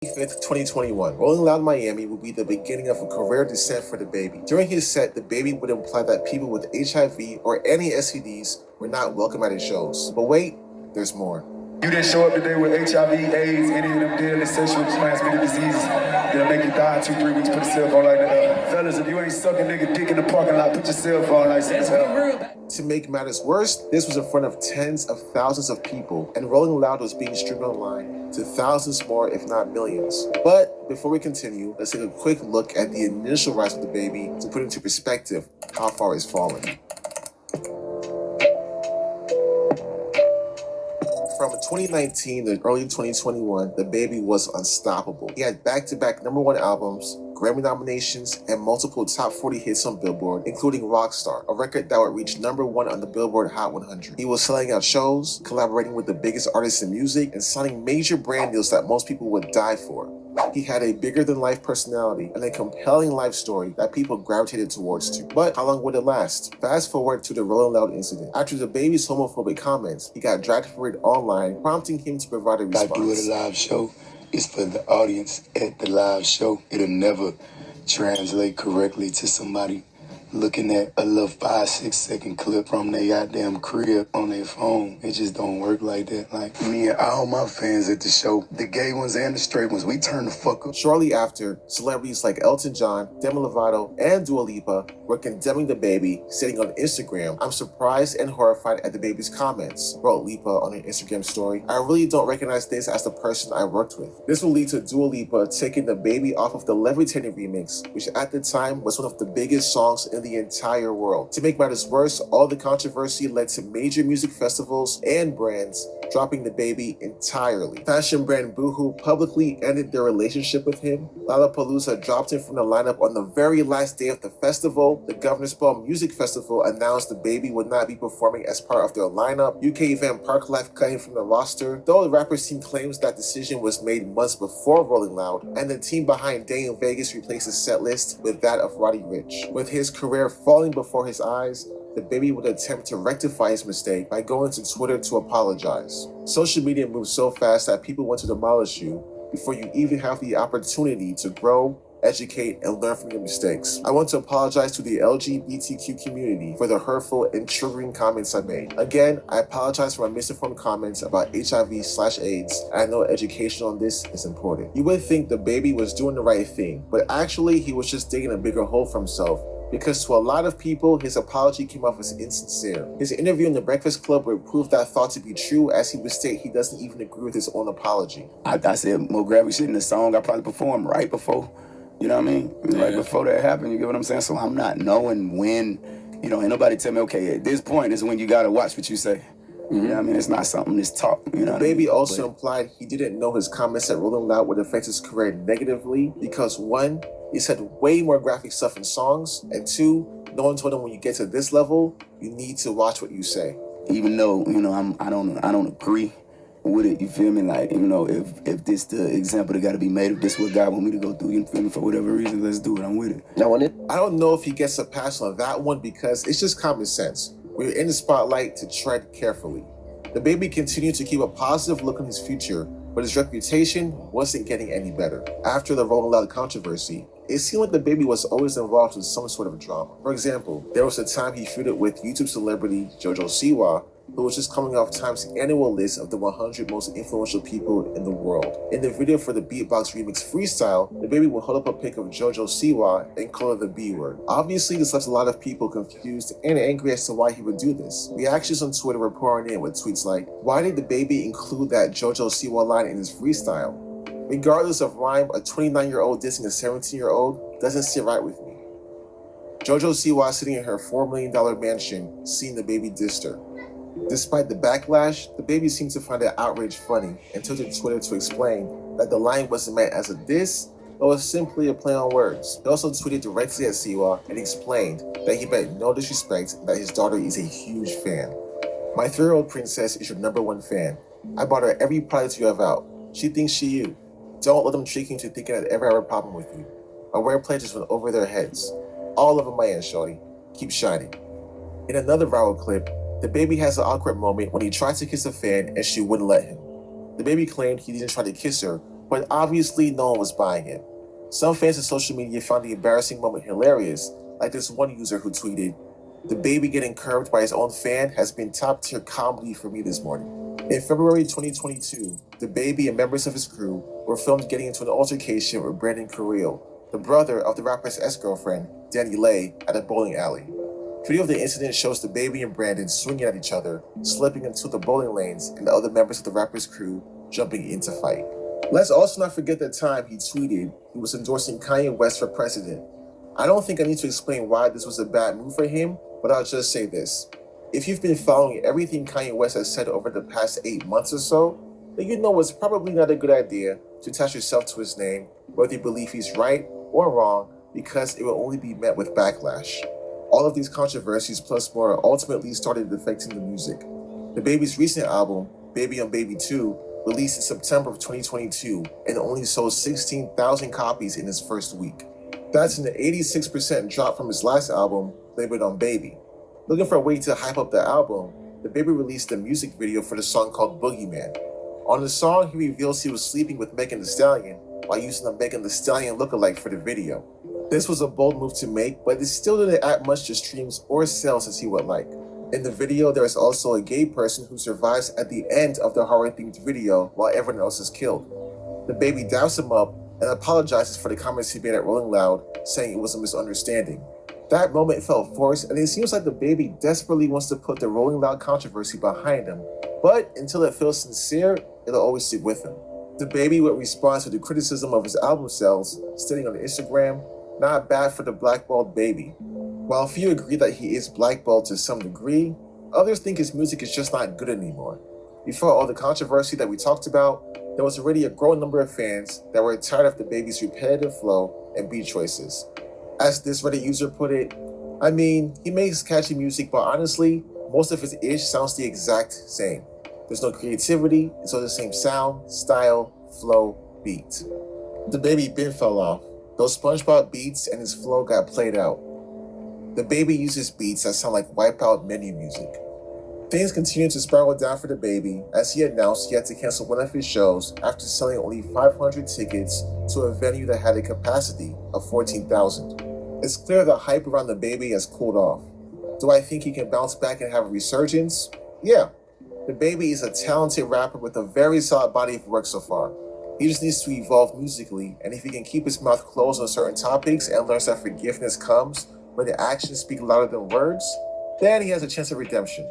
5th, 2021, Rolling Loud Miami would be the beginning of a career descent for Dababy. During his set, Dababy would imply that people with HIV or any STDs were not welcome at his shows. But wait, there's more. You didn't show up today with HIV, AIDS, any of them deadly sexual transmitted diseases that'll make you die in 2-3 weeks. Put your cell phone like that. Fellas, if you ain't sucking nigga dick in the parking lot, put your cell phone like that. To make matters worse, this was in front of tens of thousands of people, and Rolling Loud was being streamed online to thousands more, if not millions. But before we continue, let's take a quick look at the initial rise of Dababy to put into perspective how far it's fallen. From 2019 to early 2021, Dababy was unstoppable. He had back-to-back #1 albums, Grammy nominations, and multiple top 40 hits on Billboard, including Rockstar, a record that would reach #1 on the Billboard Hot 100. He was selling out shows, collaborating with the biggest artists in music, and signing major brand deals that most people would die for. He had a bigger-than-life personality and a compelling life story that people gravitated towards too. But how long would it last? Fast forward to the Rolling Loud incident. After Dababy's homophobic comments, he got dragged for it online, prompting him to provide a response. I do at a live show. It's for the audience at the live show. It'll never translate correctly to somebody looking at a little 5-6 second clip from their goddamn crib on their phone. It just don't work like that. Like me and all my fans at the show, the gay ones and the straight ones, we turn the fuck up. Shortly after, celebrities like Elton John, Demi Lovato, and Dua Lipa were condemning Dababy, stating on Instagram, "I'm surprised and horrified at Dababy's comments," wrote Lipa on her Instagram story. "I really don't recognize this as the person I worked with." This will lead to Dua Lipa taking Dababy off of the Levitating remix, which at the time was one of the biggest songs in the entire world. To make matters worse, all the controversy led to major music festivals and brands dropping Dababy entirely. Fashion brand Boohoo publicly ended their relationship with him. Lollapalooza dropped him from the lineup on the very last day of the festival. The Governor's Ball Music Festival announced Dababy would not be performing as part of their lineup. UK event Parklife cut him from the roster, though the rapper's team claims that decision was made months before Rolling Loud, and the team behind Day in Vegas replaced his set list with that of Roddy Ricch. With his career falling before his eyes, Dababy would attempt to rectify his mistake by going to Twitter to apologize. Social media moves so fast that people want to demolish you before you even have the opportunity to grow, educate, and learn from your mistakes. I want to apologize to the LGBTQ community for the hurtful and triggering comments I made. Again, I apologize for my misinformed comments about HIV/AIDS. I know education on this is important. You would think Dababy was doing the right thing, but actually he was just digging a bigger hole for himself, because to a lot of people, his apology came off as insincere. His interview in The Breakfast Club would prove that thought to be true, as he would state he doesn't even agree with his own apology. I said more graphic shit in the song I probably performed right before, you know what I mean? Yeah. Right before that happened, you get what I'm saying? So I'm not knowing when, ain't nobody tell me, okay, at this point is when you gotta watch what you say. Mm-hmm. You know what I mean? It's not something that's taught, you know what Dababy also implied he didn't know his comments at Rolling Loud would affect his career negatively because 1, he said way more graphic stuff in songs, and 2, no one told him when you get to this level, you need to watch what you say. Even though, I don't agree with it, you feel me? Like, if this the example that gotta be made, if this what God want me to go through, you feel me? For whatever reason, let's do it, I'm with it. I don't know if he gets a pass on that one because it's just common sense. We're in the spotlight to tread carefully. Dababy continued to keep a positive look on his future, but his reputation wasn't getting any better. After the Rolling Loud controversy, it seemed like Dababy was always involved in some sort of drama. For example, there was a time he feuded with YouTube celebrity JoJo Siwa, who was just coming off Time's annual list of the 100 most influential people in the world. In the video for the Beatbox remix Freestyle, Dababy would hold up a pic of JoJo Siwa and call her the B word. Obviously, this left a lot of people confused and angry as to why he would do this. Reactions on Twitter were pouring in with tweets like, "Why did Dababy include that JoJo Siwa line in his freestyle? Regardless of rhyme, a 29-year-old dissing a 17-year-old doesn't sit right with me." JoJo Siwa sitting in her $4 million mansion, seeing Dababy dissed her. Despite the backlash, Dababy seemed to find the outrage funny and took to Twitter to explain that the line wasn't meant as a diss, but was simply a play on words. He also tweeted directly at Siwa and explained that he meant no disrespect and that his daughter is a huge fan. "My 3-year-old princess is your #1 fan. I bought her every product you have out. She thinks she you. Don't let them trick you into thinking I'd ever have a problem with you. I wear pledges went over their heads. All over my end, shorty. Keep shining." In another viral clip, Dababy has an awkward moment when he tried to kiss a fan and she wouldn't let him. Dababy claimed he didn't try to kiss her, but obviously no one was buying it. Some fans of social media found the embarrassing moment hilarious, like this one user who tweeted, "The baby getting curved by his own fan has been top tier comedy for me this morning." In February 2022, the baby and members of his crew were filmed getting into an altercation with Brandon Carrillo, the brother of the rapper's ex-girlfriend, Danny Lay, at a bowling alley. Video of the incident shows the baby and Brandon swinging at each other, slipping into the bowling lanes, and the other members of the rapper's crew jumping in to fight. Let's also not forget the time he tweeted he was endorsing Kanye West for president. I don't think I need to explain why this was a bad move for him, but I'll just say this. If you've been following everything Kanye West has said over the past 8 months or so, then you know it's probably not a good idea to attach yourself to his name, whether you believe he's right or wrong, because it will only be met with backlash. All of these controversies plus more ultimately started affecting the music. The Baby's recent album, Baby on Baby 2, released in September of 2022 and only sold 16,000 copies in its first week. That's an 86% drop from his last album, labeled on Baby. Looking for a way to hype up the album, the Baby released a music video for the song called Boogeyman. On the song, he reveals he was sleeping with Megan Thee Stallion while using a Megan Thee Stallion lookalike for the video. This was a bold move to make, but it still didn't add much to streams or sales as he would like. In the video, there is also a gay person who survives at the end of the horror-themed video while everyone else is killed. The Baby dabs him up and apologizes for the comments he made at Rolling Loud, saying it was a misunderstanding. That moment felt forced, and it seems like the Baby desperately wants to put the Rolling Loud controversy behind him, but until it feels sincere, it'll always stick with him. The Baby would respond to the criticism of his album sales, stating on Instagram, "Not bad for the blackballed Baby." While few agree that he is blackballed to some degree, others think his music is just not good anymore. Before all the controversy that we talked about, there was already a growing number of fans that were tired of the Baby's repetitive flow and beat choices. As this Reddit user put it, I mean, he makes catchy music, but honestly, most of his ish sounds the exact same. There's no creativity, it's all the same sound, style, flow, beat. The Baby bin fell off. Those SpongeBob beats and his flow got played out. The Baby uses beats that sound like Wipeout menu music. Things continued to spiral down for the Baby as he announced he had to cancel one of his shows after selling only 500 tickets to a venue that had a capacity of 14,000. It's clear the hype around the Baby has cooled off. Do I think he can bounce back and have a resurgence? Yeah. The Baby is a talented rapper with a very solid body of work so far. He just needs to evolve musically, and if he can keep his mouth closed on certain topics and learns that forgiveness comes when the actions speak louder than words, then he has a chance of redemption.